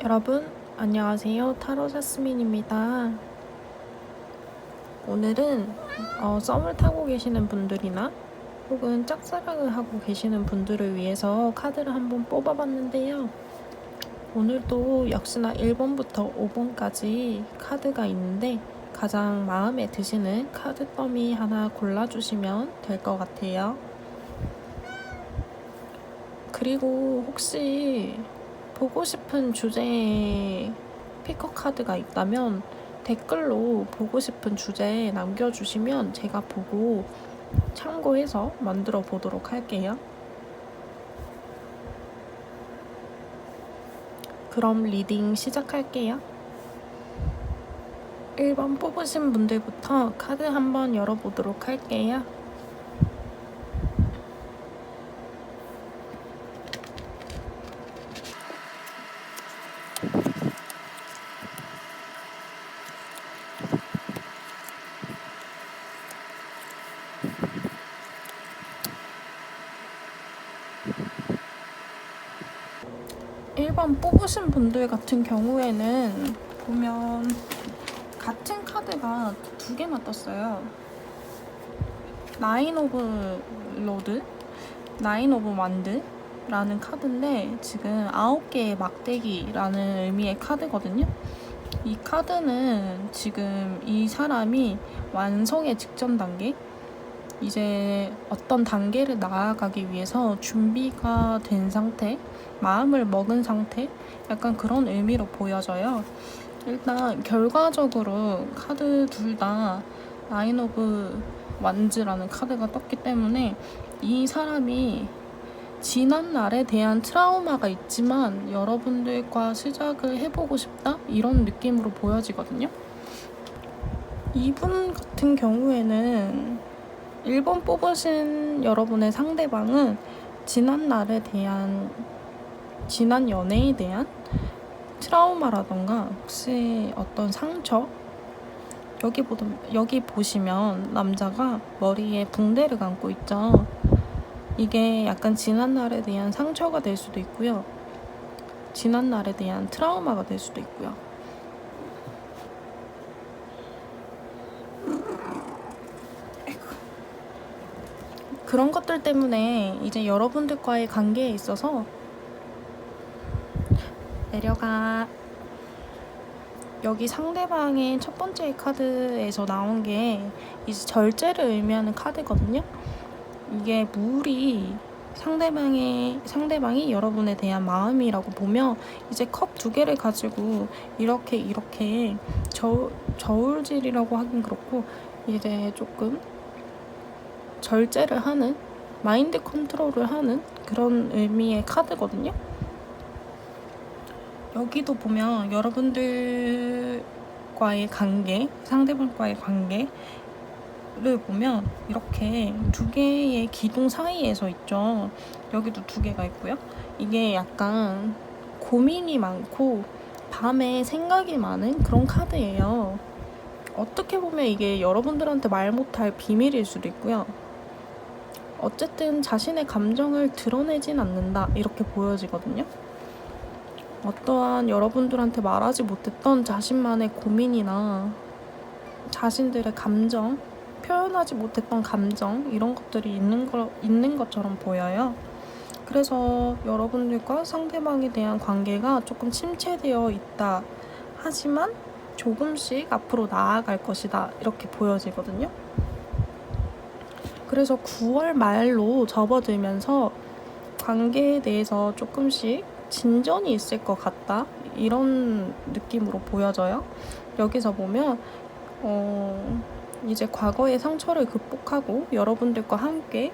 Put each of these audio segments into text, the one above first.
여러분, 안녕하세요. 타로 자스민입니다. 오늘은 썸을 타고 계시는 분들이나 혹은 짝사랑을 하고 계시는 분들을 위해서 카드를 한번 뽑아봤는데요. 오늘도 역시나 1번부터 5번까지 카드가 있는데 가장 마음에 드시는 카드 더미 하나 골라주시면 될 것 같아요. 그리고 혹시 보고 싶은 주제에 피커 카드가 있다면 댓글로 보고 싶은 주제 남겨주시면 제가 보고 참고해서 만들어 보도록 할게요. 그럼 리딩 시작할게요. 1번 뽑으신 분들부터 카드 한번 열어보도록 할게요. 1번 뽑으신 분들 같은 경우에는 보면 같은 카드가 두 개나 떴어요. 나인 오브 로드, 나인 오브 완드 라는 카드인데 지금 9개의 막대기라는 의미의 카드거든요. 이 카드는 지금 이 사람이 완성의 직전 단계, 이제 어떤 단계를 나아가기 위해서 준비가 된 상태, 마음을 먹은 상태, 약간 그런 의미로 보여져요. 일단 결과적으로 카드 둘 다 나인 오브 완즈라는 카드가 떴기 때문에 이 사람이 지난 날에 대한 트라우마가 있지만 여러분들과 시작을 해보고 싶다? 이런 느낌으로 보여지거든요. 이분 같은 경우에는 1번 뽑으신 여러분의 상대방은 지난 날에 대한, 지난 연애에 대한 트라우마라던가 혹시 어떤 상처, 여기 보시면 남자가 머리에 붕대를 감고 있죠. 이게 약간 지난 날에 대한 상처가 될 수도 있고요. 지난 날에 대한 트라우마가 될 수도 있고요. 그런 것들 때문에 이제 여러분들과의 관계에 있어서 내려가. 여기 상대방의 첫 번째 카드에서 나온 게 이제 절제를 의미하는 카드거든요. 이게 물이 상대방이 여러분에 대한 마음이라고 보면 이제 컵 2개를 가지고 이렇게 저울질이라고 하긴 그렇고 이제 조금 절제를 하는, 마인드 컨트롤을 하는 그런 의미의 카드거든요. 여기도 보면 여러분들과의 관계, 상대방과의 관계를 보면 이렇게 2개의 기둥 사이에서 있죠. 여기도 2개가 있고요. 이게 약간 고민이 많고 밤에 생각이 많은 그런 카드예요. 어떻게 보면 이게 여러분들한테 말 못할 비밀일 수도 있고요. 어쨌든 자신의 감정을 드러내진 않는다, 이렇게 보여지거든요. 어떠한 여러분들한테 말하지 못했던 자신만의 고민이나 자신들의 감정, 표현하지 못했던 감정, 이런 것들이 있는 것처럼 보여요. 그래서 여러분들과 상대방에 대한 관계가 조금 침체되어 있다 하지만 조금씩 앞으로 나아갈 것이다, 이렇게 보여지거든요. 그래서 9월 말로 접어들면서 관계에 대해서 조금씩 진전이 있을 것 같다, 이런 느낌으로 보여져요. 여기서 보면 이제 과거의 상처를 극복하고 여러분들과 함께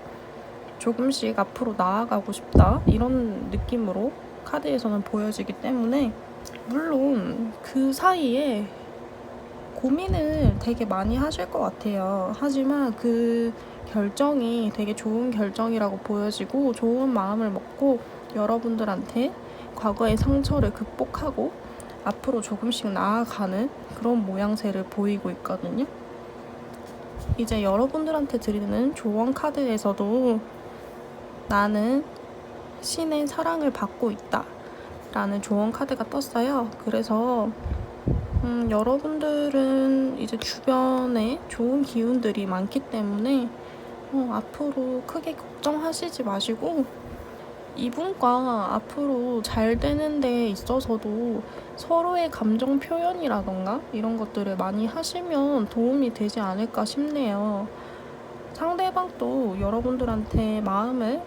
조금씩 앞으로 나아가고 싶다, 이런 느낌으로 카드에서는 보여지기 때문에, 물론 그 사이에 고민을 되게 많이 하실 것 같아요. 하지만 그 결정이 되게 좋은 결정이라고 보여지고 좋은 마음을 먹고 여러분들한테 과거의 상처를 극복하고 앞으로 조금씩 나아가는 그런 모양새를 보이고 있거든요. 이제 여러분들한테 드리는 조언 카드에서도 나는 신의 사랑을 받고 있다 라는 조언 카드가 떴어요. 그래서 여러분들은 이제 주변에 좋은 기운들이 많기 때문에 앞으로 크게 걱정하시지 마시고, 이분과 앞으로 잘 되는 데 있어서도 서로의 감정 표현이라던가 이런 것들을 많이 하시면 도움이 되지 않을까 싶네요. 상대방도 여러분들한테 마음을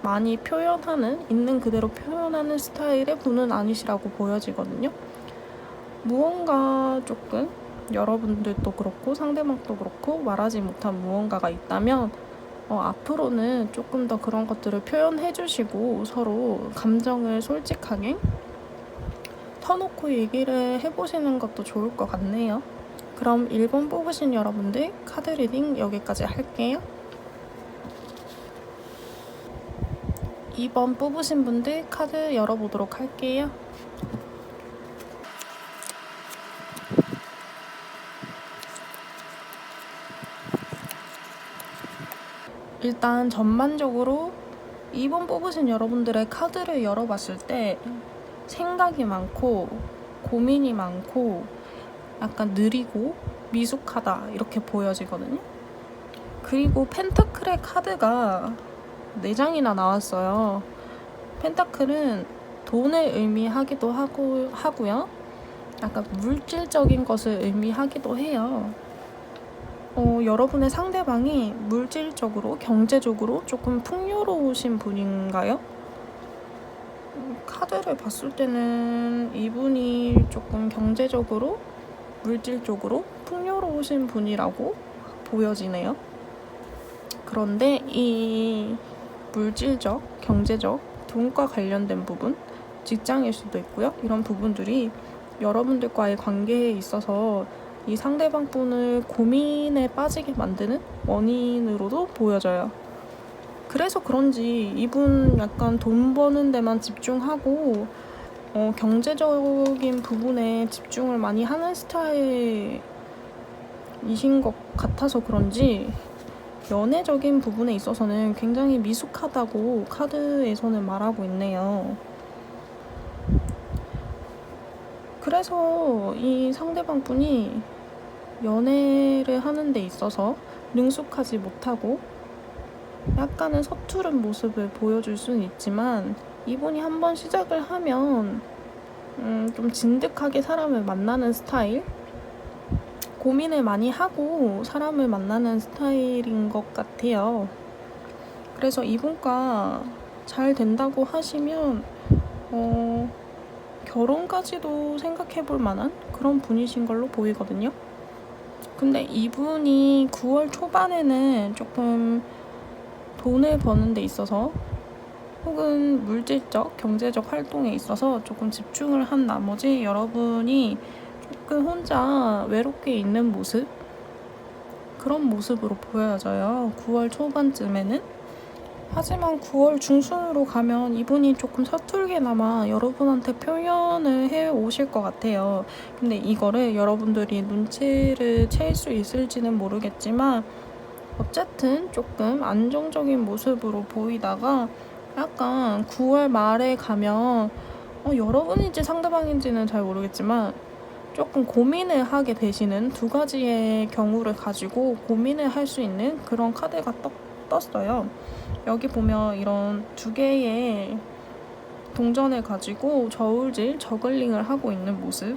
많이 표현하는, 있는 그대로 표현하는 스타일의 분은 아니시라고 보여지거든요. 무언가 조금 여러분들도 그렇고 상대방도 그렇고 말하지 못한 무언가가 있다면 앞으로는 조금 더 그런 것들을 표현해 주시고 서로 감정을 솔직하게 터놓고 얘기를 해보시는 것도 좋을 것 같네요. 그럼 1번 뽑으신 여러분들 카드 리딩 여기까지 할게요. 2번 뽑으신 분들 카드 열어보도록 할게요. 일단 전반적으로 2번 뽑으신 여러분들의 카드를 열어봤을 때 생각이 많고 고민이 많고 약간 느리고 미숙하다 이렇게 보여지거든요. 그리고 펜타클의 카드가 4장이나 나왔어요. 펜타클은 돈을 의미하기도 하고요. 약간 물질적인 것을 의미하기도 해요. 여러분의 상대방이 물질적으로, 경제적으로 조금 풍요로우신 분인가요? 카드를 봤을 때는 이분이 조금 경제적으로, 물질적으로 풍요로우신 분이라고 보여지네요. 그런데 이 물질적, 경제적, 돈과 관련된 부분, 직장일 수도 있고요. 이런 부분들이 여러분들과의 관계에 있어서 이 상대방 분을 고민에 빠지게 만드는 원인으로도 보여져요. 그래서 그런지 이분 약간 돈 버는 데만 집중하고 경제적인 부분에 집중을 많이 하는 스타일이신 것 같아서 그런지 연애적인 부분에 있어서는 굉장히 미숙하다고 카드에서는 말하고 있네요. 그래서 이 상대방 분이 연애를 하는 데 있어서 능숙하지 못하고 약간은 서투른 모습을 보여줄 수는 있지만, 이분이 한번 시작을 하면 좀 진득하게 사람을 만나는 스타일? 고민을 많이 하고 사람을 만나는 스타일인 것 같아요. 그래서 이분과 잘 된다고 하시면 결혼까지도 생각해볼 만한 그런 분이신 걸로 보이거든요. 근데 이분이 9월 초반에는 조금 돈을 버는 데 있어서 혹은 물질적, 경제적 활동에 있어서 조금 집중을 한 나머지 여러분이 조금 혼자 외롭게 있는 모습, 그런 모습으로 보여져요. 9월 초반쯤에는. 하지만 9월 중순으로 가면 이분이 조금 서툴게나마 여러분한테 표현을 해 오실 것 같아요. 근데 이거를 여러분들이 눈치를 챌 수 있을지는 모르겠지만 어쨌든 조금 안정적인 모습으로 보이다가 약간 9월 말에 가면 여러분인지 상대방인지는 잘 모르겠지만 조금 고민을 하게 되시는, 두 가지의 경우를 가지고 고민을 할 수 있는 그런 카드가 떴어요. 여기 보면 이런 2개의 동전을 가지고 저글링을 하고 있는 모습,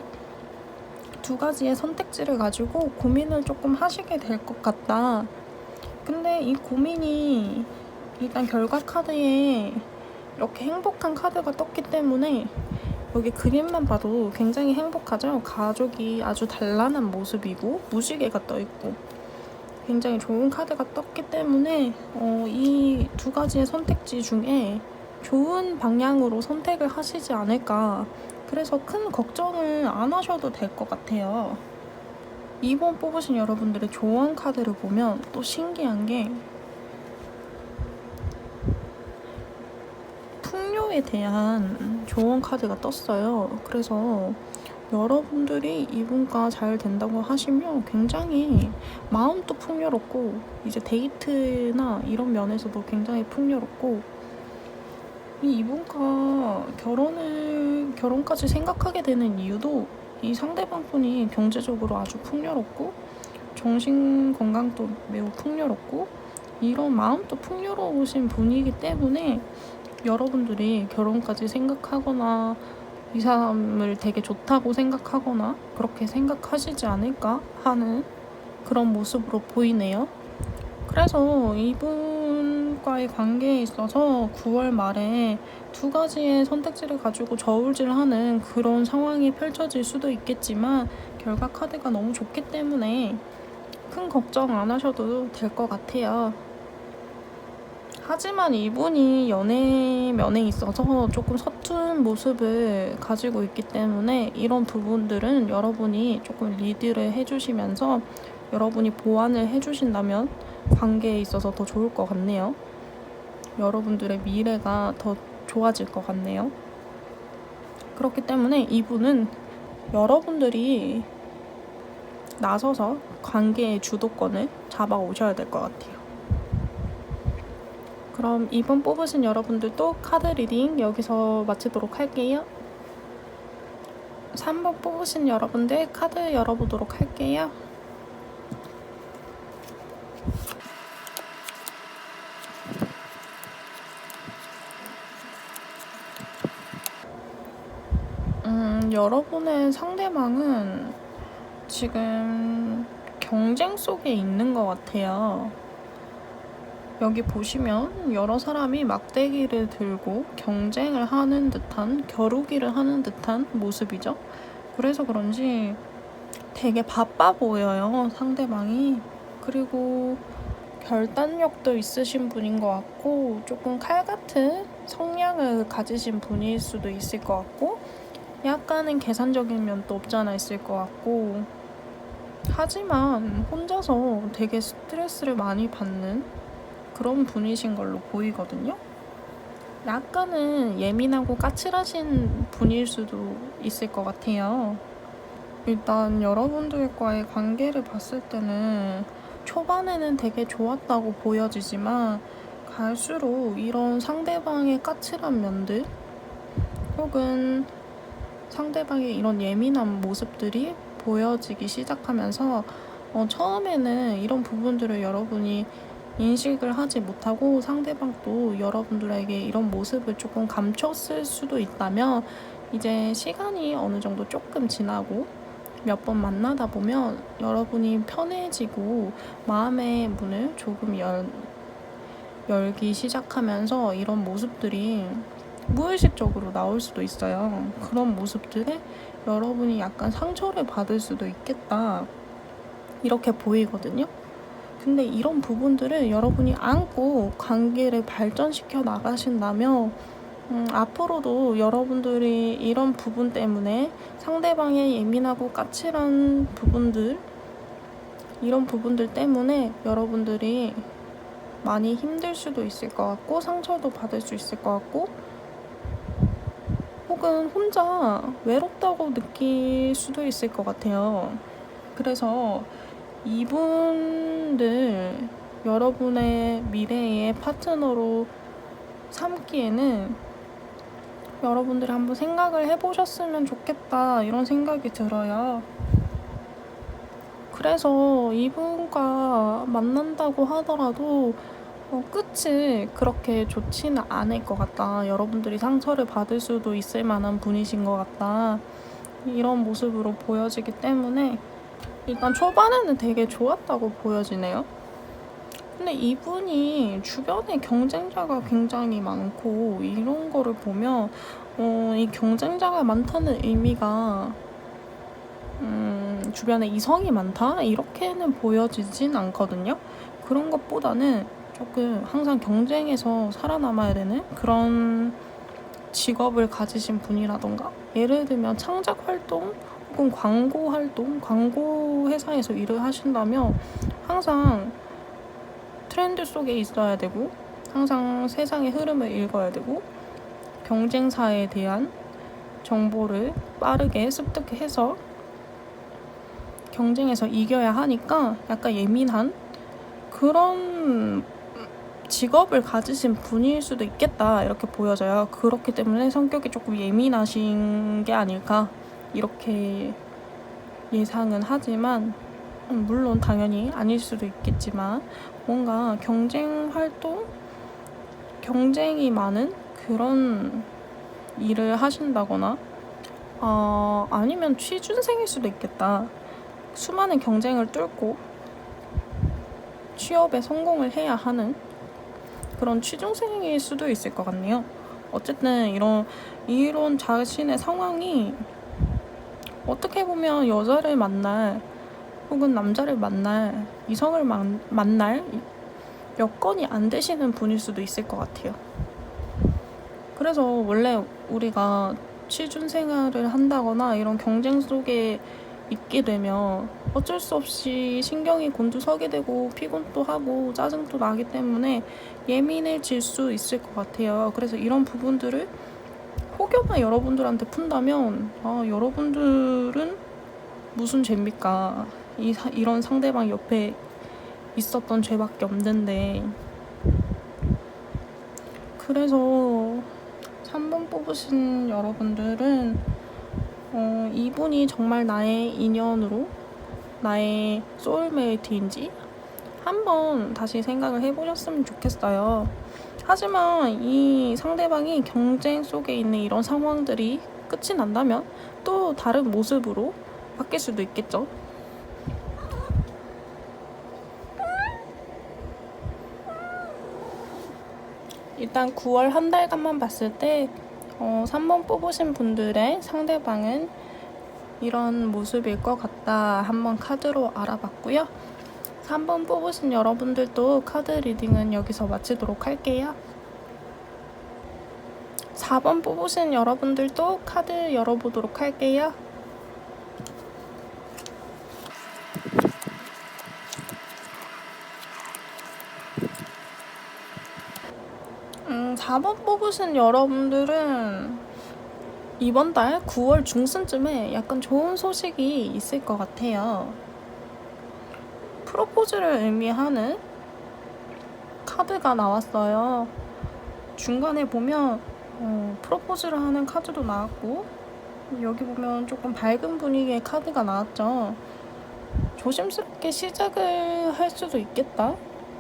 2가지의 선택지를 가지고 고민을 조금 하시게 될 것 같다. 근데 이 고민이 일단 결과 카드에 이렇게 행복한 카드가 떴기 때문에 여기 그림만 봐도 굉장히 행복하죠. 가족이 아주 단란한 모습이고 무지개가 떠있고 굉장히 좋은 카드가 떴기 때문에 이 2가지의 선택지 중에 좋은 방향으로 선택을 하시지 않을까. 그래서 큰 걱정을 안 하셔도 될 것 같아요. 2번 뽑으신 여러분들의 조언 카드를 보면 또 신기한 게 풍요에 대한 조언 카드가 떴어요. 그래서 여러분들이 이분과 잘 된다고 하시면 굉장히 마음도 풍요롭고 이제 데이트나 이런 면에서도 굉장히 풍요롭고 이분과 결혼까지 생각하게 되는 이유도 이 상대방 분이 경제적으로 아주 풍요롭고 정신 건강도 매우 풍요롭고 이런 마음도 풍요로우신 분이기 때문에 여러분들이 결혼까지 생각하거나 이 사람을 되게 좋다고 생각하거나 그렇게 생각하시지 않을까 하는 그런 모습으로 보이네요. 그래서 이분과의 관계에 있어서 9월 말에 두 가지의 선택지를 가지고 저울질하는 그런 상황이 펼쳐질 수도 있겠지만 결과 카드가 너무 좋기 때문에 큰 걱정 안 하셔도 될 것 같아요. 하지만 이분이 연애면에 있어서 조금 서툰 모습을 가지고 있기 때문에 이런 부분들은 여러분이 조금 리드를 해주시면서 여러분이 보완을 해주신다면 관계에 있어서 더 좋을 것 같네요. 여러분들의 미래가 더 좋아질 것 같네요. 그렇기 때문에 이분은 여러분들이 나서서 관계의 주도권을 잡아오셔야 될 것 같아요. 그럼 이번 뽑으신 여러분들도 카드 리딩 여기서 마치도록 할게요. 3번 뽑으신 여러분들 카드 열어보도록 할게요. 여러분의 상대방은 지금 경쟁 속에 있는 것 같아요. 여기 보시면 여러 사람이 막대기를 들고 경쟁을 하는 듯한, 겨루기를 하는 듯한 모습이죠. 그래서 그런지 되게 바빠 보여요, 상대방이. 그리고 결단력도 있으신 분인 것 같고 조금 칼 같은 성향을 가지신 분일 수도 있을 것 같고 약간은 계산적인 면도 없지 않아 있을 것 같고 하지만 혼자서 되게 스트레스를 많이 받는 그런 분이신 걸로 보이거든요. 약간은 예민하고 까칠하신 분일 수도 있을 것 같아요. 일단 여러분들과의 관계를 봤을 때는 초반에는 되게 좋았다고 보여지지만 갈수록 이런 상대방의 까칠한 면들 혹은 상대방의 이런 예민한 모습들이 보여지기 시작하면서 처음에는 이런 부분들을 여러분이 인식을 하지 못하고 상대방도 여러분들에게 이런 모습을 조금 감췄을 수도 있다면 이제 시간이 어느 정도 조금 지나고 몇 번 만나다 보면 여러분이 편해지고 마음의 문을 조금 열기 시작하면서 이런 모습들이 무의식적으로 나올 수도 있어요. 그런 모습들에 여러분이 약간 상처를 받을 수도 있겠다 이렇게 보이거든요. 근데 이런 부분들을 여러분이 안고 관계를 발전시켜 나가신다면 앞으로도 여러분들이 이런 부분 때문에 상대방의 예민하고 까칠한 부분들 이런 부분들 때문에 여러분들이 많이 힘들 수도 있을 것 같고 상처도 받을 수 있을 것 같고 혹은 혼자 외롭다고 느낄 수도 있을 것 같아요. 그래서 이분들 여러분의 미래의 파트너로 삼기에는 여러분들이 한번 생각을 해보셨으면 좋겠다 이런 생각이 들어요. 그래서 이분과 만난다고 하더라도 끝이 그렇게 좋지는 않을 것 같다. 여러분들이 상처를 받을 수도 있을 만한 분이신 것 같다. 이런 모습으로 보여지기 때문에 일단 초반에는 되게 좋았다고 보여지네요. 근데 이분이 주변에 경쟁자가 굉장히 많고 이런 거를 보면 이 경쟁자가 많다는 의미가 주변에 이성이 많다? 이렇게는 보여지진 않거든요. 그런 것보다는 조금 항상 경쟁에서 살아남아야 되는 그런 직업을 가지신 분이라던가 예를 들면 창작 활동 혹은 광고 활동, 광고 회사에서 일을 하신다면 항상 트렌드 속에 있어야 되고 항상 세상의 흐름을 읽어야 되고 경쟁사에 대한 정보를 빠르게 습득해서 경쟁에서 이겨야 하니까 약간 예민한 그런 직업을 가지신 분일 수도 있겠다 이렇게 보여져요. 그렇기 때문에 성격이 조금 예민하신 게 아닐까 이렇게 예상은 하지만 물론 당연히 아닐 수도 있겠지만 뭔가 경쟁 활동, 경쟁이 많은 그런 일을 하신다거나 아니면 취준생일 수도 있겠다. 수많은 경쟁을 뚫고 취업에 성공을 해야 하는 그런 취준생일 수도 있을 것 같네요. 어쨌든 이런 자신의 상황이 어떻게 보면 여자를 만날 혹은 남자를 만날 이성을 만날 여건이 안 되시는 분일 수도 있을 것 같아요. 그래서 원래 우리가 취준 생활을 한다거나 이런 경쟁 속에 있게 되면 어쩔 수 없이 신경이 곤두서게 되고 피곤도 하고 짜증도 나기 때문에 예민해질 수 있을 것 같아요. 그래서 이런 부분들을 혹여나 여러분들한테 푼다면 여러분들은 무슨 죄입니까? 이런 상대방 옆에 있었던 죄밖에 없는데. 그래서 3번 뽑으신 여러분들은 이분이 정말 나의 인연으로 나의 소울메이트인지 한번 다시 생각을 해보셨으면 좋겠어요. 하지만 이 상대방이 경쟁 속에 있는 이런 상황들이 끝이 난다면 또 다른 모습으로 바뀔 수도 있겠죠. 일단 9월 한 달간만 봤을 때 3번 뽑으신 분들의 상대방은 이런 모습일 것 같다 한번 카드로 알아봤고요. 3번 뽑으신 여러분들도 카드 리딩은 여기서 마치도록 할게요. 4번 뽑으신 여러분들도 카드 열어보도록 할게요. 4번 뽑으신 여러분들은 이번 달 9월 중순쯤에 약간 좋은 소식이 있을 것 같아요. 프로포즈를 의미하는 카드가 나왔어요. 중간에 보면 프로포즈를 하는 카드도 나왔고 여기 보면 조금 밝은 분위기의 카드가 나왔죠. 조심스럽게 시작을 할 수도 있겠다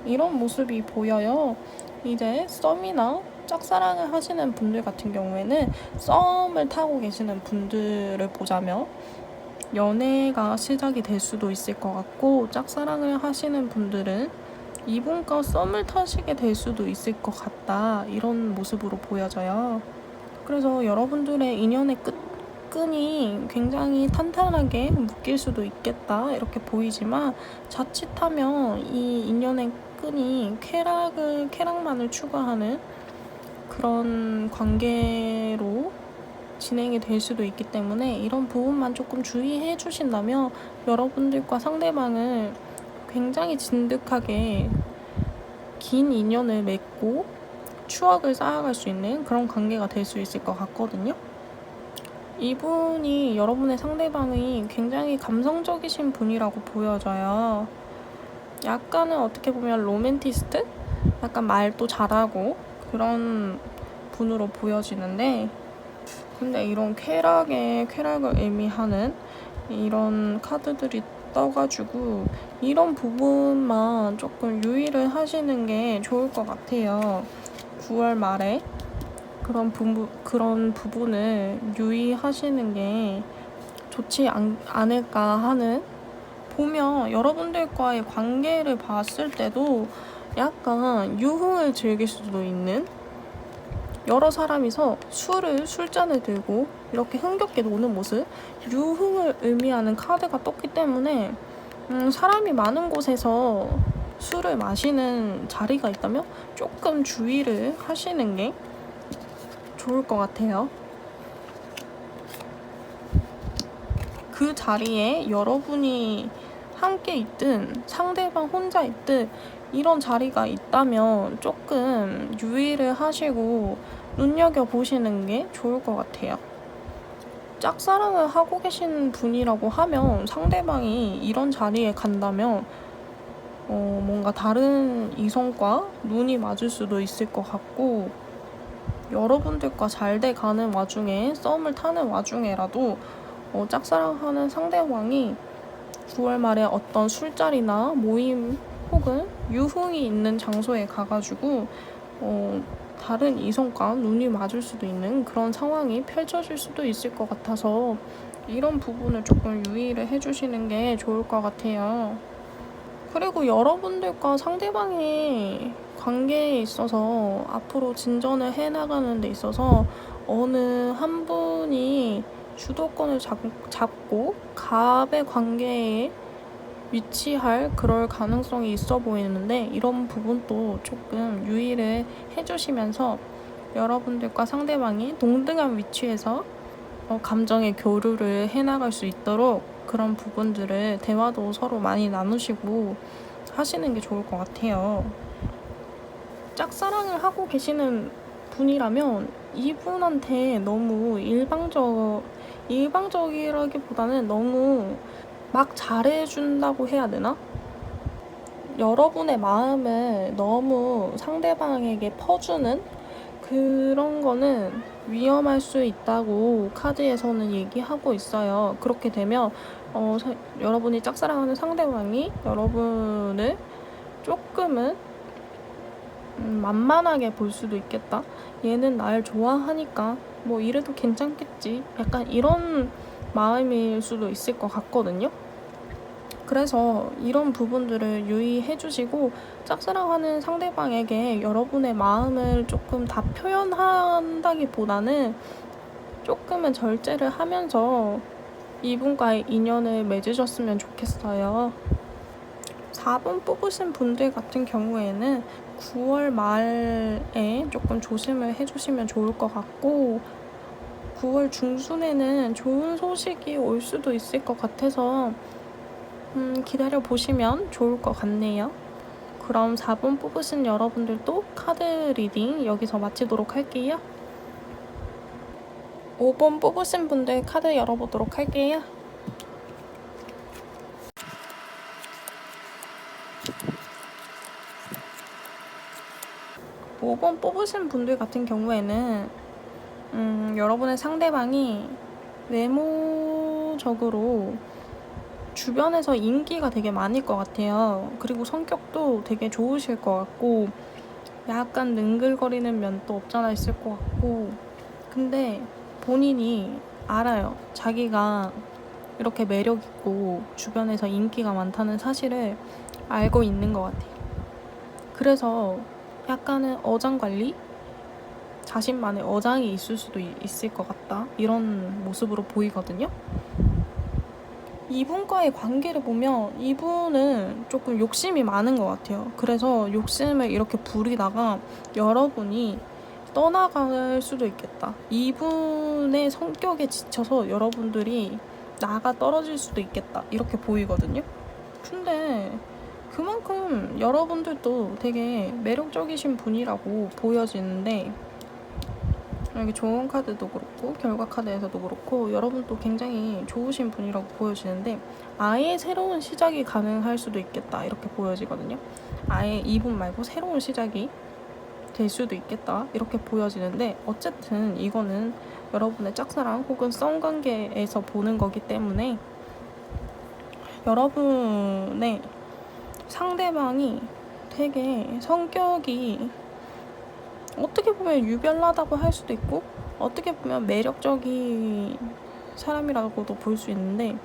이런 모습이 보여요. 이제 썸이나 짝사랑을 하시는 분들 같은 경우에는 썸을 타고 계시는 분들을 보자면 연애가 시작이 될 수도 있을 것 같고, 짝사랑을 하시는 분들은 이분과 썸을 타시게 될 수도 있을 것 같다 이런 모습으로 보여져요. 그래서 여러분들의 인연의 끈이 굉장히 탄탄하게 묶일 수도 있겠다 이렇게 보이지만, 자칫하면 이 인연의 끈이 쾌락만을 추구하는 그런 관계로 진행이 될 수도 있기 때문에 이런 부분만 조금 주의해 주신다면 여러분들과 상대방을 굉장히 진득하게 긴 인연을 맺고 추억을 쌓아갈 수 있는 그런 관계가 될 수 있을 것 같거든요. 이분이 여러분의 상대방이 굉장히 감성적이신 분이라고 보여져요. 약간은 어떻게 보면 로맨티스트? 약간 말도 잘하고 그런 분으로 보여지는데, 근데 이런 쾌락을 의미하는 이런 카드들이 떠가지고 이런 부분만 조금 유의를 하시는 게 좋을 것 같아요. 9월 말에 그런 부분을 유의하시는 게 좋지 않을까 하는, 보면 여러분들과의 관계를 봤을 때도 약간 유흥을 즐길 수도 있는, 여러 사람이서 술잔을 들고 이렇게 흥겹게 노는 모습, 유흥을 의미하는 카드가 떴기 때문에 사람이 많은 곳에서 술을 마시는 자리가 있다면 조금 주의를 하시는 게 좋을 것 같아요. 그 자리에 여러분이 함께 있든 상대방 혼자 있든 이런 자리가 있다면 조금 유의를 하시고 눈여겨보시는 게 좋을 것 같아요. 짝사랑을 하고 계신 분이라고 하면 상대방이 이런 자리에 간다면 뭔가 다른 이성과 눈이 맞을 수도 있을 것 같고, 여러분들과 잘 돼가는 와중에, 썸을 타는 와중에라도 짝사랑하는 상대방이 9월 말에 어떤 술자리나 모임 혹은 유흥이 있는 장소에 가가지고 다른 이성과 눈이 맞을 수도 있는 그런 상황이 펼쳐질 수도 있을 것 같아서 이런 부분을 조금 유의를 해주시는 게 좋을 것 같아요. 그리고 여러분들과 상대방의 관계에 있어서 앞으로 진전을 해나가는 데 있어서 어느 한 분이 주도권을 잡고 갑의 관계에 위치할 그럴 가능성이 있어 보이는데, 이런 부분도 조금 유의를 해주시면서 여러분들과 상대방이 동등한 위치에서 감정의 교류를 해나갈 수 있도록 그런 부분들을 대화도 서로 많이 나누시고 하시는 게 좋을 것 같아요. 짝사랑을 하고 계시는 분이라면 이분한테 너무 일방적이라기보다는 너무 막 잘해준다고 해야 되나? 여러분의 마음을 너무 상대방에게 퍼주는 그런 거는 위험할 수 있다고 카드에서는 얘기하고 있어요. 그렇게 되면 여러분이 짝사랑하는 상대방이 여러분을 조금은 만만하게 볼 수도 있겠다. 얘는 날 좋아하니까 뭐 이래도 괜찮겠지. 약간 이런 마음일 수도 있을 것 같거든요. 그래서 이런 부분들을 유의해 주시고, 짝사랑하는 상대방에게 여러분의 마음을 조금 다 표현한다기보다는 조금은 절제를 하면서 이분과의 인연을 맺으셨으면 좋겠어요. 4번 뽑으신 분들 같은 경우에는 9월 말에 조금 조심을 해주시면 좋을 것 같고, 9월 중순에는 좋은 소식이 올 수도 있을 것 같아서 기다려 보시면 좋을 것 같네요. 그럼 4번 뽑으신 여러분들도 카드 리딩 여기서 마치도록 할게요. 5번 뽑으신 분들 카드 열어보도록 할게요. 5번 뽑으신 분들 같은 경우에는 여러분의 상대방이 외모적으로 주변에서 인기가 되게 많을 것 같아요. 그리고 성격도 되게 좋으실 것 같고, 약간 능글거리는 면도 없잖아 있을 것 같고, 근데 본인이 알아요. 자기가 이렇게 매력있고 주변에서 인기가 많다는 사실을 알고 있는 것 같아요. 그래서 약간은 어장관리? 자신만의 어장이 있을 수도 있을 것 같다. 이런 모습으로 보이거든요. 이분과의 관계를 보면 이분은 조금 욕심이 많은 것 같아요. 그래서 욕심을 이렇게 부리다가 여러분이 떠나갈 수도 있겠다. 이분의 성격에 지쳐서 여러분들이 나가 떨어질 수도 있겠다. 이렇게 보이거든요. 근데 그만큼 여러분들도 되게 매력적이신 분이라고 보여지는데, 여기 좋은 카드도 그렇고 결과 카드에서도 그렇고 여러분도 굉장히 좋으신 분이라고 보여지는데, 아예 새로운 시작이 가능할 수도 있겠다 이렇게 보여지거든요. 아예 이분 말고 새로운 시작이 될 수도 있겠다 이렇게 보여지는데, 어쨌든 이거는 여러분의 짝사랑 혹은 썸관계에서 보는 거기 때문에 여러분의 상대방이 되게 성격이 어떻게 보면 유별나다고 할 수도 있고 어떻게 보면 매력적인 사람이라고도 볼 수 있는데,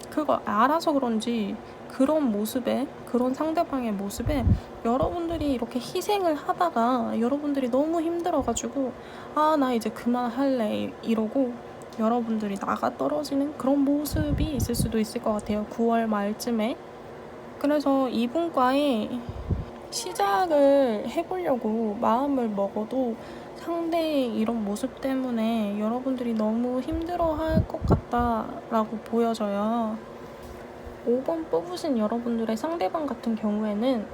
그걸 알아서 그런지 그런 모습에, 그런 상대방의 모습에 여러분들이 이렇게 희생을 하다가 여러분들이 너무 힘들어가지고 나 이제 그만할래 이러고 여러분들이 나가 떨어지는 그런 모습이 있을 수도 있을 것 같아요. 9월 말쯤에. 그래서 이분과의 시작을 해보려고 마음을 먹어도 상대의 이런 모습 때문에 여러분들이 너무 힘들어할 것 같다라고 보여져요. 5번 뽑으신 여러분들의 상대방 같은 경우에는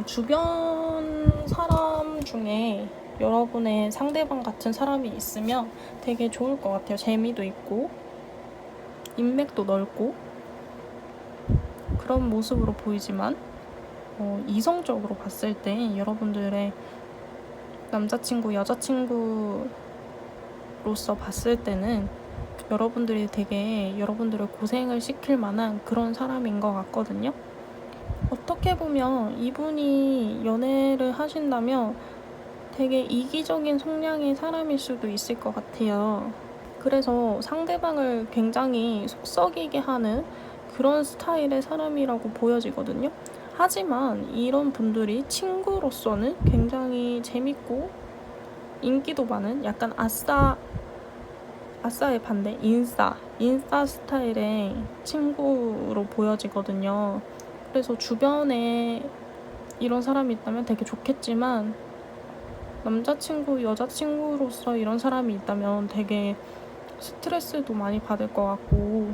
주변 사람 중에 여러분의 상대방 같은 사람이 있으면 되게 좋을 것 같아요. 재미도 있고 인맥도 넓고 그런 모습으로 보이지만, 이성적으로 봤을 때 여러분들의 남자친구, 여자친구로서 봤을 때는 여러분들이 되게 여러분들을 고생을 시킬 만한 그런 사람인 것 같거든요. 어떻게 보면 이분이 연애를 하신다면 되게 이기적인 성향의 사람일 수도 있을 것 같아요. 그래서 상대방을 굉장히 속썩이게 하는 그런 스타일의 사람이라고 보여지거든요. 하지만 이런 분들이 친구로서는 굉장히 재밌고 인기도 많은 약간 아싸의 반대 인싸 스타일의 친구로 보여지거든요. 그래서 주변에 이런 사람이 있다면 되게 좋겠지만 남자친구, 여자친구로서 이런 사람이 있다면 되게 스트레스도 많이 받을 것 같고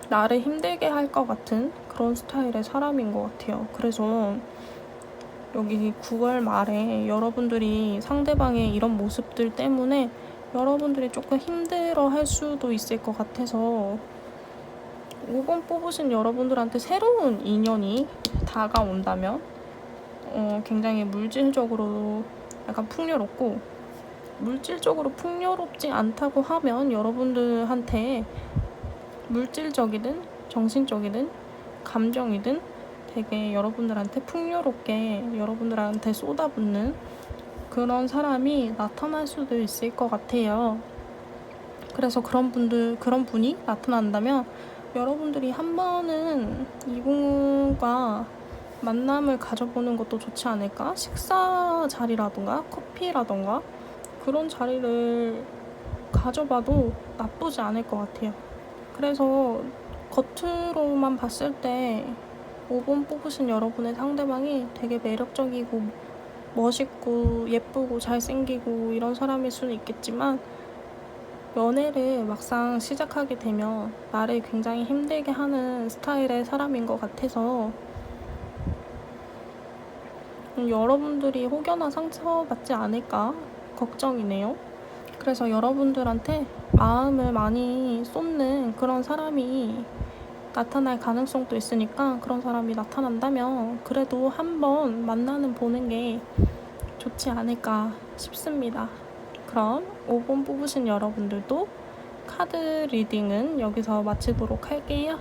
나를 힘들게 할 것 같은 그런 스타일의 사람인 것 같아요. 그래서 여기 9월 말에 여러분들이 상대방의 이런 모습들 때문에 여러분들이 조금 힘들어 할 수도 있을 것 같아서 5번 뽑으신 여러분들한테 새로운 인연이 다가온다면 굉장히 물질적으로 약간 풍요롭고 물질적으로 풍요롭지 않다고 하면 여러분들한테 물질적이든 정신적이든 감정이든 되게 여러분들한테 풍요롭게 여러분들한테 쏟아붓는 그런 사람이 나타날 수도 있을 것 같아요. 그래서 그런 분이 나타난다면 여러분들이 한 번은 이분과 만남을 가져보는 것도 좋지 않을까? 식사 자리라던가 커피라던가 그런 자리를 가져봐도 나쁘지 않을 것 같아요. 그래서 겉으로만 봤을 때 5번 뽑으신 여러분의 상대방이 되게 매력적이고 멋있고 예쁘고 잘생기고 이런 사람일 수는 있겠지만 연애를 막상 시작하게 되면 나를 굉장히 힘들게 하는 스타일의 사람인 것 같아서 여러분들이 혹여나 상처받지 않을까 걱정이네요. 그래서 여러분들한테 마음을 많이 쏟는 그런 사람이 나타날 가능성도 있으니까 그런 사람이 나타난다면 그래도 한번 만나는 보는 게 좋지 않을까 싶습니다. 그럼 5번 뽑으신 여러분들도 카드 리딩은 여기서 마치도록 할게요.